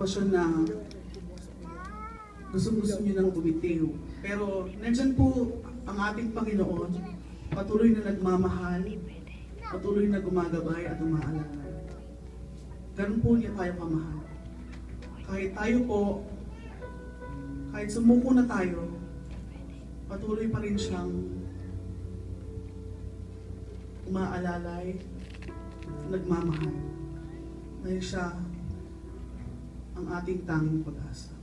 sitwasyon na gusto niyo nang bumitiw. Pero nandyan po ang ating Panginoon, patuloy na nagmamahal, patuloy na gumagabay at umaalala. Ganun po niya tayo kamahal. Kahit tayo po, kahit sumuko na tayo, patuloy pa rin siyang umaalalay, nagmamahal. Dahil siya ang ating tanging pag-asa.